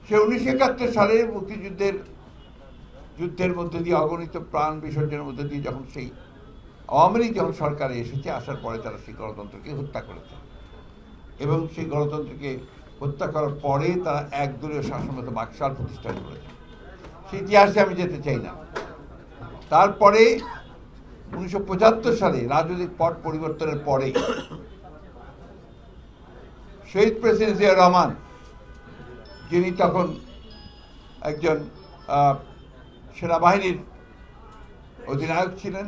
সে 1971 সালে যুদ্ধের মধ্যে দিয়ে অগণিত প্রাণ বিসর্জনের মধ্যে দিয়ে যখন সেই আওয়ামী লীগ যখন সরকারে এসেছে, আসার পরে তারা সেই গণতন্ত্রকে হত্যা করেছে এবং সেই গণতন্ত্রকে হত্যা করার পরে তারা একদলীয় শাসনগত বাকশাল প্রতিষ্ঠান করেছে। সেই ইতিহাসে আমি যেতে চাই না। তারপরে 1975 সালে রাজনৈতিক পট পরিবর্তনের পরে শহীদ প্রেসিডেন্ট জিয়া রহমান, যিনি তখন একজন সেনাবাহিনীর অধিনায়ক ছিলেন,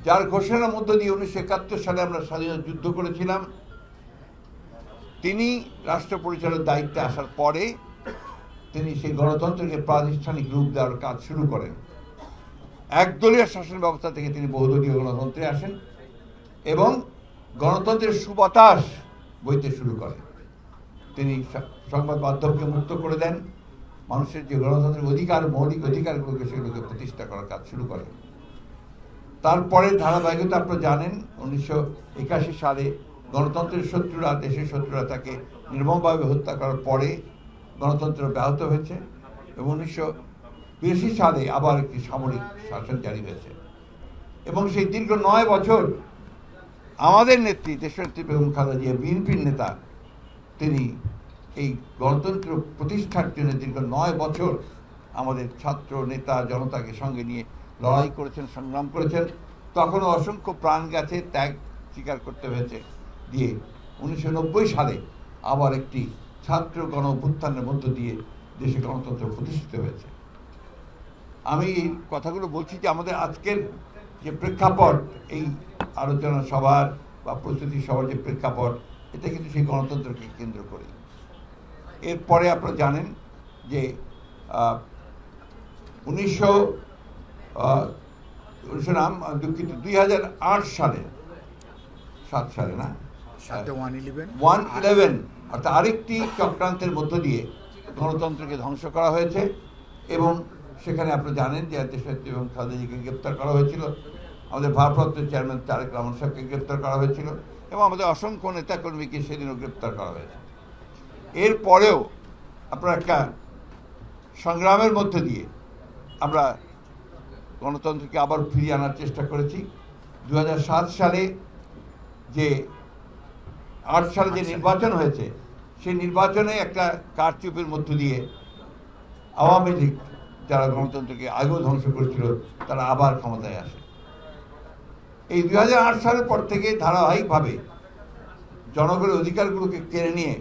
যার ঘোষণার মধ্য দিয়ে 1971 সালে আমরা স্বাধীনতা যুদ্ধ করেছিলাম, তিনি রাষ্ট্র পরিচালনার দায়িত্বে আসার পরে তিনি সেই গণতন্ত্রকে প্রাতিষ্ঠানিক রূপ দেওয়ার কাজ শুরু করেন। একদলীয় শাসন ব্যবস্থা থেকে তিনি বহুদলীয় গণতন্ত্রে আসেন এবং গণতন্ত্রের সুবাতাস বইতে শুরু করেন। তিনি সংবাদ মাধ্যমকে মুক্ত করে দেন, মানুষের যে গণতন্ত্রের অধিকার, মৌলিক অধিকারগুলোকে সেগুলোকে প্রতিষ্ঠা করার কাজ শুরু করেন। তারপরে ধারাবাহিকতা আপনারা জানেন, 1981 সালে গণতন্ত্রের শত্রুরা, দেশের শত্রুরা তাকে নির্মমভাবে হত্যা করার পরে গণতন্ত্র ব্যাহত হয়েছে এবং 1982 সালে আবার একটি সামরিক শাসন জারি হয়েছে এবং সেই দীর্ঘ 9 বছর আমাদের নেত্রী, দেশনেত্রী বেগম খালেদা জিয়া, বিএনপির নেতা, তিনি এই গণতন্ত্র প্রতিষ্ঠার জন্য দীর্ঘ 9 বছর আমাদের ছাত্র নেতা জনতাকে সঙ্গে নিয়ে লড়াই করেছেন, সংগ্রাম করেছেন। তখনও অসংখ্য প্রাণ গেছে, ত্যাগ স্বীকার করতে হয়েছে দিয়ে 1990 সালে আবার একটি ছাত্র গণ অভ্যুত্থানের মধ্য দিয়ে দেশে গণতন্ত্র প্রতিষ্ঠিত হয়েছে। আমি এই কথাগুলো বলছি যে আমাদের আজকের যে প্রেক্ষাপট, এই আলোচনা সভার বা প্রস্তুতি সভার যে প্রেক্ষাপট, এটা কিন্তু সেই গণতন্ত্রকে কেন্দ্র করে। এরপরে আপনারা জানেন যে 2008 সালে, 7 সালে না, 111 অর্থাৎ আরেকটি চক্রান্তের মধ্য দিয়ে গণতন্ত্রকে ধ্বংস করা হয়েছে এবং সেখানে আপনারা জানেন যে দেশনেত্রী এবং খালেদা জিয়াকে গ্রেপ্তার করা হয়েছিল, আমাদের ভারপ্রাপ্ত চেয়ারম্যান তারেক রহমান সাহেবকে গ্রেপ্তার করা হয়েছিল এবং আমাদের অসংখ্য নেতাকর্মীকে সেদিনও গ্রেপ্তার করা হয়েছে। এরপরেও আপনারা একটা সংগ্রামের মধ্য দিয়ে আমরা গণতন্ত্রকে আবার ফিরিয়ে আনার চেষ্টা করেছি। 2007 সালে যে 8 সালে যে নির্বাচন হয়েছে, সেই নির্বাচনে একটা কারচুপির মধ্য দিয়ে আওয়ামী লীগ, যারা গণতন্ত্রকে আগেও ধ্বংস করেছিল, তারা আবার ক্ষমতায় আসে। এই 2008 সালের পর থেকে ধারাবাহিকভাবে জনগণের অধিকারগুলোকে কেড়ে নিয়ে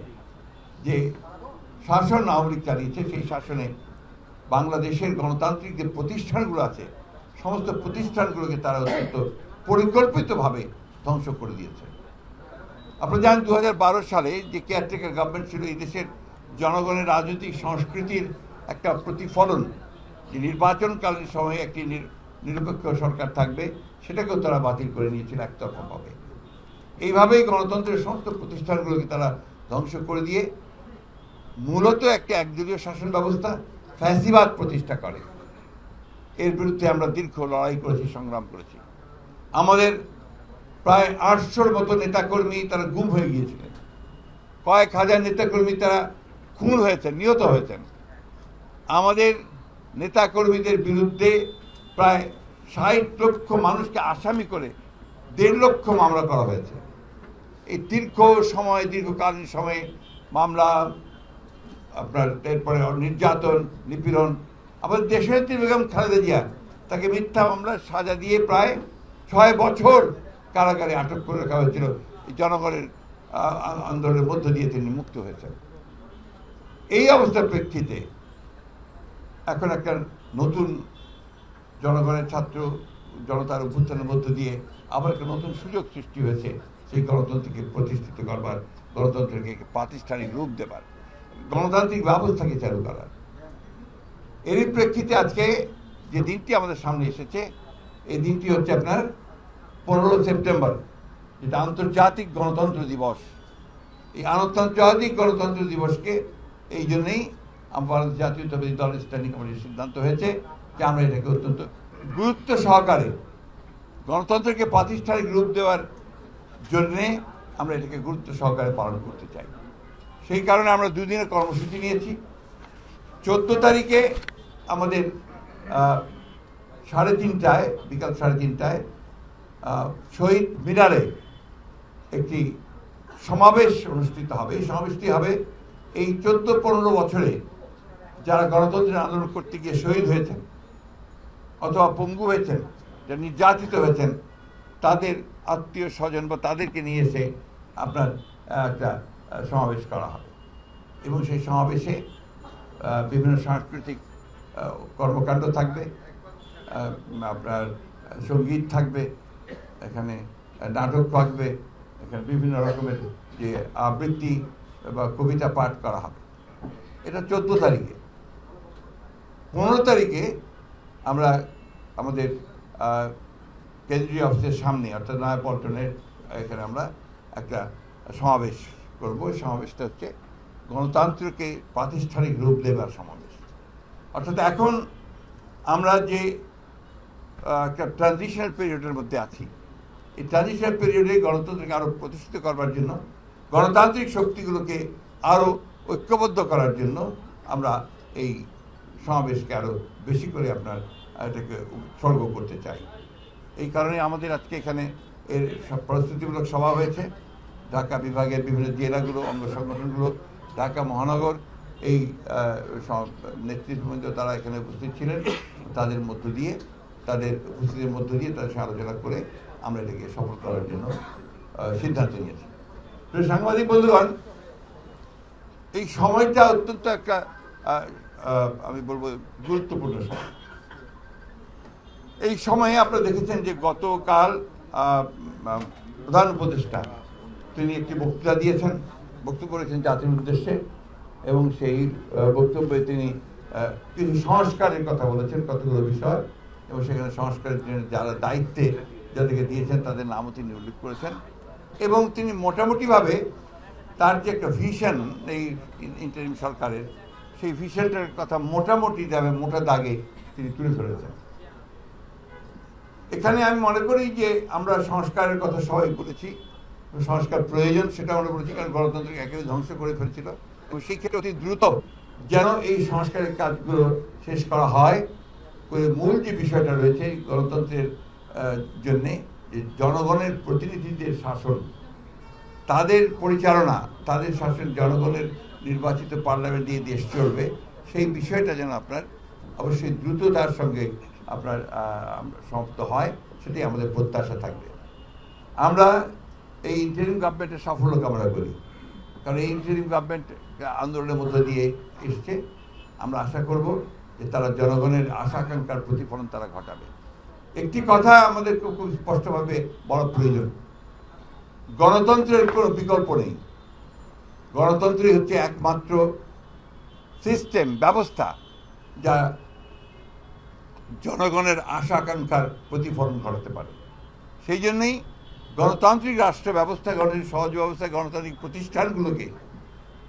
যে শাসন আওয়ামী লীগ চালিয়েছে, সেই শাসনে বাংলাদেশের গণতান্ত্রিক যে প্রতিষ্ঠানগুলো আছে, সমস্ত প্রতিষ্ঠানগুলোকে তারা অত্যন্ত পরিকল্পিতভাবে ধ্বংস করে দিয়েছে। আপনারা জানেন 2012 সালে যে কেয়ারটেকার গভর্নমেন্ট ছিল, এই দেশের জনগণের রাজনৈতিক সংস্কৃতির একটা প্রতিফলন, যে নির্বাচনকালীন সময়ে একটি নিরপেক্ষ সরকার থাকবে, সেটাকেও তারা বাতিল করে নিয়েছিল একতরফাভাবে। এইভাবেই গণতন্ত্রের সমস্ত প্রতিষ্ঠানগুলোকে তারা ধ্বংস করে দিয়ে মূলত একটা একদলীয় শাসন ব্যবস্থা, ফ্যাসিবাদ প্রতিষ্ঠা করে। এর বিরুদ্ধে আমরা দীর্ঘ লড়াই করেছি, সংগ্রাম করেছি। আমাদের প্রায় 800-র মতো নেতাকর্মী তারা গুম হয়ে গিয়েছিলেন, কয়েক হাজার নেতাকর্মী তারা খুন হয়েছেন, নিহত হয়েছেন। আমাদের নেতাকর্মীদের বিরুদ্ধে প্রায় 60 লক্ষ মানুষকে আসামি করে 1.5 লক্ষ মামলা করা হয়েছে। এই দীর্ঘকালীন সময়ে মামলা, আপনার এরপরে নির্যাতন, নিপীড়ন। আমাদের দেশনেত্রী বেগম খালেদা জিয়া, তাকে মিথ্যা মামলার সাজা দিয়ে প্রায় 6 বছর কারাগারে আটক করে রাখা হয়েছিল। এই জনগণের আন্দোলনের মধ্য দিয়ে তিনি মুক্ত হয়েছেন। এই অবস্থার প্রেক্ষিতে এখন একটা নতুন জনগণের ছাত্র জনতার অভ্যুত্থানের মধ্য দিয়ে আবার একটা নতুন সুযোগ সৃষ্টি হয়েছে সেই গণতন্ত্রকে প্রতিষ্ঠিত করবার, গণতন্ত্রকে প্রাতিষ্ঠানিক রূপ দেবার, গণতান্ত্রিক ব্যবস্থাকে চালু করার। এরই প্রেক্ষিতে আজকে যে দিনটি আমাদের সামনে এসেছে, এই দিনটি হচ্ছে আপনার 15 সেপ্টেম্বর, যেটা আন্তর্জাতিক গণতন্ত্র দিবস। এই আন্তর্জাতিক গণতন্ত্র দিবসকে এই জন্যেই আমার জাতীয়তাবাদী দল স্ট্যান্ডিং কমিটির সিদ্ধান্ত হয়েছে যে আমরা এটাকে অত্যন্ত গুরুত্ব সহকারে গণতন্ত্রকে প্রাতিষ্ঠানিক রূপ দেওয়ার জন্যে আমরা এটাকে গুরুত্ব সহকারে পালন করতে চাই। সেই কারণে আমরা 2 দিনের কর্মসূচি নিয়েছি। 14 তারিখে আমাদের 3:30টায় বিকাল 3:30টায় শহীদ মিনারে একটি সমাবেশ অনুষ্ঠিত হবে। এই সমাবেশটি হবে এই 14-15 বছরে যারা গণতন্ত্রের আন্দোলন করতে গিয়ে শহীদ হয়েছেন অথবা পঙ্গু হয়েছেন, যারা নির্যাতিত হয়েছেন, তাদের আত্মীয় স্বজন বা তাদেরকে নিয়ে এসে আপনার একটা সমাবেশ করা হবে এবং সেই সমাবেশে বিভিন্ন সাংস্কৃতিক কর্মকাণ্ড থাকবে, আপনার সঙ্গীত থাকবে, এখানে নাটক থাকবে, এখানে বিভিন্ন রকমের যে আবৃত্তি বা কবিতা পাঠ করা হবে। এটা 14 তারিখে। 15 তারিখে আমরা আমাদের কেন্দ্রীয় অফিসের সামনে অর্থাৎ নয়াপল্টনের এখানে আমরা একটা সমাবেশ করব। এই সমাবেশটা হচ্ছে গণতন্ত্রকে প্রাতিষ্ঠানিক রূপ দেবার সমাবেশ। অর্থাৎ এখন আমরা যে একটা ট্রানজিশনাল পিরিয়ডের মধ্যে আছি, এই ট্রানজিশনাল পিরিয়ডে গণতন্ত্রকে আরও প্রতিষ্ঠিত করবার জন্য, গণতান্ত্রিক শক্তিগুলোকে আরও ঐক্যবদ্ধ করার জন্য আমরা এই সমাবেশকে আরও বেশি করে আপনার এটাকে উৎসর্গ করতে চাই। এই কারণে আমাদের আজকে এখানে এর প্রস্তুতিমূলক সভা হয়েছে। ঢাকা বিভাগের বিভিন্ন জেলাগুলো, অঙ্গ সংগঠনগুলো, ঢাকা মহানগর, এই নেতৃত্ববৃন্দ তারা এখানে উপস্থিত ছিলেন। তাদের মধ্য দিয়ে, তাদের উপস্থিতির মধ্য দিয়ে তাদের সাথে আলোচনা করে আমরা এটাকে সফল করার জন্য সিদ্ধান্ত নিয়েছি। সাংবাদিক বন্ধুগণ, এই সময়টা অত্যন্ত একটা আমি বলবো গুরুত্বপূর্ণ সময়। এই সময়ে আপনারা দেখেছেন যে গতকাল প্রধান উপদেষ্টা তিনি একটি বক্তৃতা দিয়েছেন, বক্তব্য করেছেন জাতির উদ্দেশ্যে, এবং সেই বক্তব্যে তিনি কিছু সংস্কারের কথা বলেছেন, কতগুলো বিষয়, এবং সেখানে সংস্কারের জন্য যারা দায়িত্বে যাদেরকে দিয়েছেন তাদের নামও তিনি উল্লেখ করেছেন। এবং তিনি মোটামুটিভাবে তার যে একটা ভিশন এই ইন্টারিম সরকারের, সেই ভিশনটার কথা মোটামুটি যাবে মোটা দাগে তিনি তুলে ধরেছেন। এখানে আমি মনে করি যে আমরা সংস্কারের কথা সবাই বলেছি, সংস্কার প্রয়োজন সেটা আমরা বলেছি, কারণ গণতন্ত্রকে একেবারে ধ্বংস করে ফেলছিল। এবং সেই ক্ষেত্রে অতি দ্রুত যেন এই সংস্কারের কাজগুলো শেষ করা হয়। মূল যে বিষয়টা রয়েছে গণতন্ত্রের জন্যে, যে জনগণের প্রতিনিধিদের শাসন, তাদের পরিচালনা, তাদের শাসন, জনগণের নির্বাচিত পার্লামেন্ট দিয়ে দেশ চলবে, সেই বিষয়টা যেন আপনার অবশ্যই দ্রুততার সঙ্গে আপনার সমাপ্ত হয়, সেটাই আমাদের প্রত্যাশা থাকবে। আমরা এই ইন্টারিম গভর্নমেন্টের সাফল্য কামনা করি, কারণ এই ইন্টারিম গভর্নমেন্ট আন্দোলনের মধ্য দিয়ে এসছে। আমরা আশা করব যে তারা জনগণের আশা আকাঙ্ক্ষার প্রতিফলন তারা ঘটাবে। একটি কথা আমাদের খুব স্পষ্টভাবে বলা প্রয়োজন, গণতন্ত্রের কোনো বিকল্প নেই। গণতন্ত্রই হচ্ছে একমাত্র সিস্টেম, ব্যবস্থা যা জনগণের আশা আকাঙ্ক্ষার প্রতিফলন ঘটাতে পারে। সেই জন্যই গণতান্ত্রিক রাষ্ট্র ব্যবস্থা, গণতান্ত্রিক সহজ ব্যবস্থা, গণতান্ত্রিক প্রতিষ্ঠানগুলোকে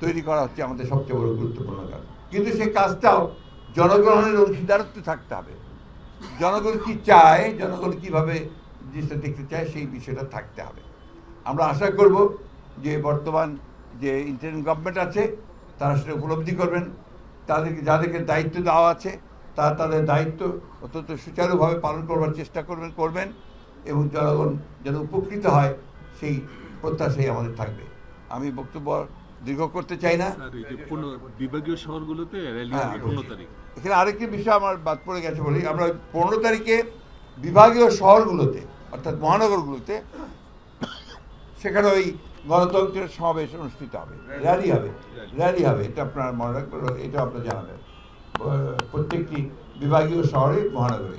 তৈরি করা হচ্ছে আমাদের সবচেয়ে বড় গুরুত্বপূর্ণ কাজ। কিন্তু সেই কাজটাও জনগণের অংশীদারত্ব থাকতে হবে। জনগণ কি চায়, জনগণ কীভাবে জিনিসটা দেখতে চায়, সেই বিষয়টা থাকতে হবে। আমরা আশা করব যে বর্তমান যে ইন্টারিম গভর্নমেন্ট আছে তারা সেটা উপলব্ধি করবেন, তাদেরকে যাদেরকে দায়িত্ব দেওয়া আছে তারা তাদের দায়িত্ব অত্যন্ত সুচারুভাবে পালন করবার চেষ্টা করবেন এবং জনগণ যেন উপকৃত হয় সেই প্রত্যাশাই আমাদের থাকবে। আমি বক্তব্য দীর্ঘ করতে চাই না। বিভাগীয় শহরগুলোতে এখানে আরেকটি বিষয় আমার বাদ পড়ে গেছে বলি, আমরা 15 তারিখে বিভাগীয় শহরগুলোতে অর্থাৎ মহানগরগুলোতে সেখানে ওই গণতন্ত্রের সমাবেশ অনুষ্ঠিত হবে, র্যালি হবে। এটা আপনার মনে রাখবেন, এটা আপনার জানাবেন। প্রত্যেকটি বিভাগীয় শহরে, মহানগরে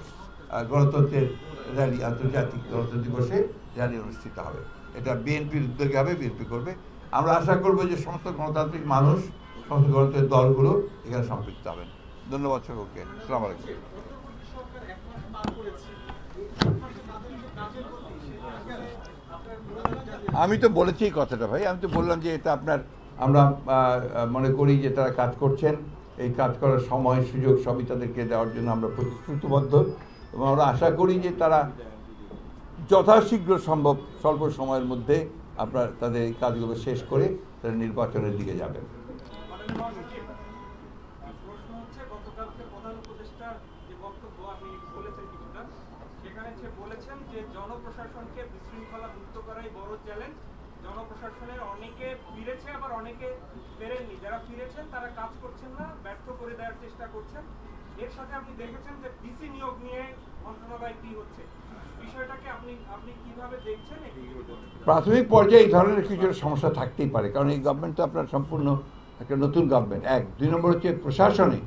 গণতন্ত্রের র্যালি, আন্তর্জাতিক গণতন্ত্র দিবসে র্যালি অনুষ্ঠিত হবে। এটা বিএনপির উদ্যোগে হবে, বিএনপি করবে। আমরা আশা করব যে সমস্ত গণতান্ত্রিক মানুষ, সমস্ত গণতান্ত্রিক দলগুলো এখানে সম্পৃক্ত হবেন। ধন্যবাদ সকলকে। আসসালামু আলাইকুম। আমি তো বলেছি এই কথাটা ভাই, আমি তো বললাম যে এটা আপনার, আমরা মনে করি যে তারা কাজ করছেন, এই কাজ করার সময় সুযোগ সবই তাদেরকে দেওয়ার জন্য আমরা প্রতিশ্রুতিবদ্ধ, এবং আমরা আশা করি যে তারা যথাশীঘ্র সম্ভব স্বল্প সময়ের মধ্যে আপনার তাদের এই কাজগুলো শেষ করে তারা নির্বাচনের দিকে যাবেন। উপদেষ্টার যে বক্তব্য আপনি বলেছেন কিছুটা, সেখানে সে বলেছেন যে জনপ্রশাসনকে বিশৃঙ্খলা মুক্ত করাই বড় চ্যালেঞ্জ। জনপ্রশাসনের অনেকে ফিরেছে, আবার অনেকে ফেরেননি। যারা ফিরেছেন তারা কাজ করছেন না, ব্যর্থ করে দেওয়ার চেষ্টা করছেন। এর সাথে আপনি দেখেছেন যে ডিসি নিয়োগ নিয়ে মন্ত্রণালয় কি হচ্ছে, বিষয়টাকে আপনি কিভাবে দেখছেন? প্রাথমিক পর্যায়ে এই ধরনের কিছু সমস্যা থাকতেই পারে, কারণ এই গভর্নমেন্ট তো আপনার সম্পূর্ণ একটা নতুন গভর্নমেন্ট। এক, দুই নম্বর হচ্ছে প্রশাসনে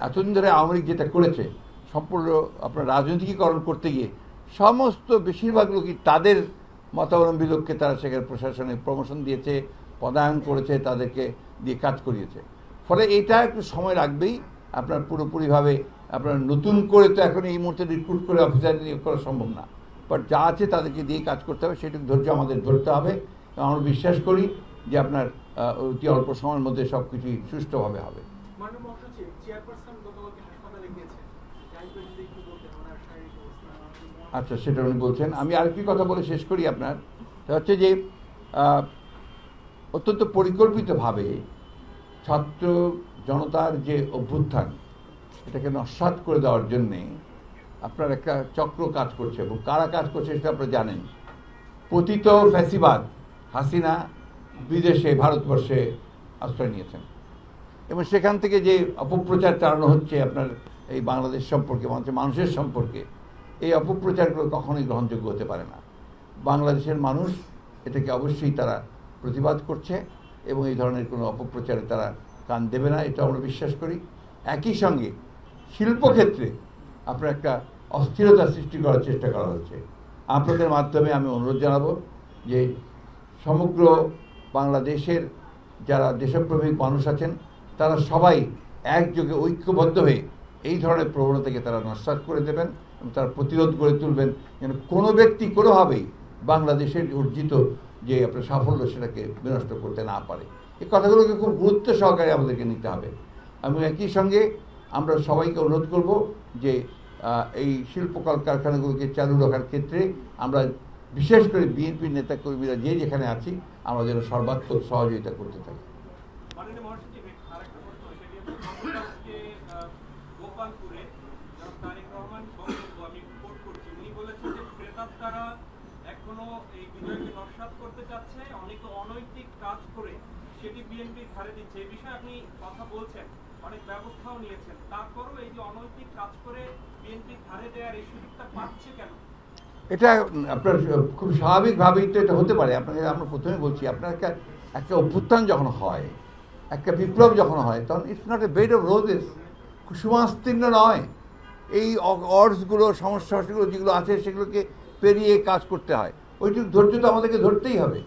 এতদিন ধরে আওয়ামী লীগ যেটা করেছে, সম্পূর্ণ আপনার রাজনীতিকরণ করতে গিয়ে সমস্ত বেশিরভাগ লোকই তাদের মতাবলম্বী লোককে তারা সেখানে প্রশাসনে প্রমোশন দিয়েছে, পদায়ন করেছে, তাদেরকে দিয়ে কাজ করিয়েছে। ফলে এটা একটু সময় লাগবেই। আপনার পুরোপুরিভাবে আপনার নতুন করে তো এখন এই মুহূর্তে রিক্রুট করে অফিসার নিয়োগ করা সম্ভব না, বাট যা আছে তাদেরকে দিয়ে কাজ করতে হবে, সেটুকু ধৈর্য আমাদের ধরতে হবে। আমরা বিশ্বাস করি যে আপনার অতি অল্প সময়ের মধ্যে সব কিছুই সুষ্ঠুভাবে হবে। আচ্ছা, সেটা উনি বলছেন। আমি আরেকটি কথা বলে শেষ করি। আপনার হচ্ছে যে অত্যন্ত পরিকল্পিতভাবে ছাত্র জনতার যে অভ্যুত্থান, এটাকে নস্যাৎ করে দেওয়ার জন্যে আপনার একটা চক্র কাজ করছে, এবং কারা কাজ করছে সেটা আপনারা জানেন। পতিত ফ্যাসিবাদ হাসিনা বিদেশে ভারতবর্ষে আশ্রয় নিয়েছেন, এবং সেখান থেকে যে অপপ্রচার চালানো হচ্ছে আপনার এই বাংলাদেশ সম্পর্কে, মানুষের সম্পর্কে, এই অপপ্রচারগুলো কখনোই গ্রহণযোগ্য হতে পারে না। বাংলাদেশের মানুষ এটাকে অবশ্যই তারা প্রতিবাদ করছে, এবং এই ধরনের কোনো অপপ্রচারে তারা কান দেবে না, এটা আমরা বিশ্বাস করি। একই সঙ্গে শিল্পক্ষেত্রে আপনার একটা অস্থিরতা সৃষ্টি করার চেষ্টা করা হচ্ছে। আপনাদের মাধ্যমে আমি অনুরোধ জানাবো যে সমগ্র বাংলাদেশের যারা দেশপ্রেমিক মানুষ আছেন, তারা সবাই একযোগে ঐক্যবদ্ধ হয়ে এই ধরনের প্রবণতাকে তারা নস্যাৎ করে দেবেন, এবং তারা প্রতিরোধ গড়ে তুলবেন, যেন কোনো ব্যক্তি কোনোভাবেই বাংলাদেশের অর্জিত যে আপনার সাফল্য সেটাকে বিনষ্ট করতে না পারে। এই কথাগুলোকে খুব গুরুত্ব সহকারে আমাদেরকে নিতে হবে। আমি একই সঙ্গে আমরা সবাইকে অনুরোধ করব যে এই শিল্প কলকারখানাগুলোকে চালু রাখার ক্ষেত্রে আমরা বিশেষ করে বিএনপির নেতাকর্মীরা যে যেখানে আছি, আমরা যেন সর্বাত্মক সহযোগিতা করতে থাকি। গোপালপুরে তারেক রহমান বক্তব্য আমি কোট করছি, উনি বলেছেন যে ক্রেতারা এখনো এই বিজয়কে নস্যাৎ করতে চাচ্ছে, অনেক অনৈতিক কাজ করে সেটি বিএনপির ধারে দিচ্ছে। এই বিষয়ে আপনি কথা বলছেন, অনেক ব্যবস্থাও নিয়েছেন, তারপরও এই যে অনৈতিক কাজ করে বিএনপির ধারে দেওয়ার এই সুযোগটা পাচ্ছে কেন? এটা আপনার খুব স্বাভাবিকভাবেই তো এটা হতে পারে। আপনাকে আমরা প্রথমে বলছি, আপনার একটা অভ্যুত্থান যখন হয়, একটা বিপ্লব যখন হয়, তখন it's not a bed of roses, কুসুমাস্তীর্ণ নয়। এই অর্ডসগুলো, সমস্যাগুলো যেগুলো আছে সেগুলোকে পেরিয়ে কাজ করতে হয়। ওইটুকু ধৈর্য তো আমাদেরকে ধরতেই হবে,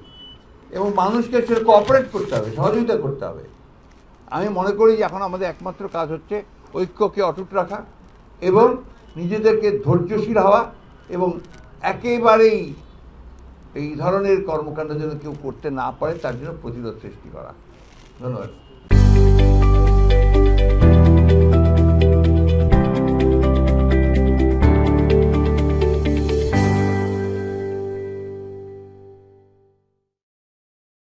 এবং মানুষকে সেটা কোঅপারেট করতে হবে, সহযোগিতা করতে হবে। আমি মনে করি যে এখন আমাদের একমাত্র কাজ হচ্ছে ঐক্যকে অটুট রাখা, এবং নিজেদেরকে ধৈর্যশীল হওয়া, এবং একেবারেই এই ধরনের কর্মকাণ্ড যেন কেউ করতে না পারে তার জন্য প্রতিরোধ সৃষ্টি করা। ধন্যবাদ।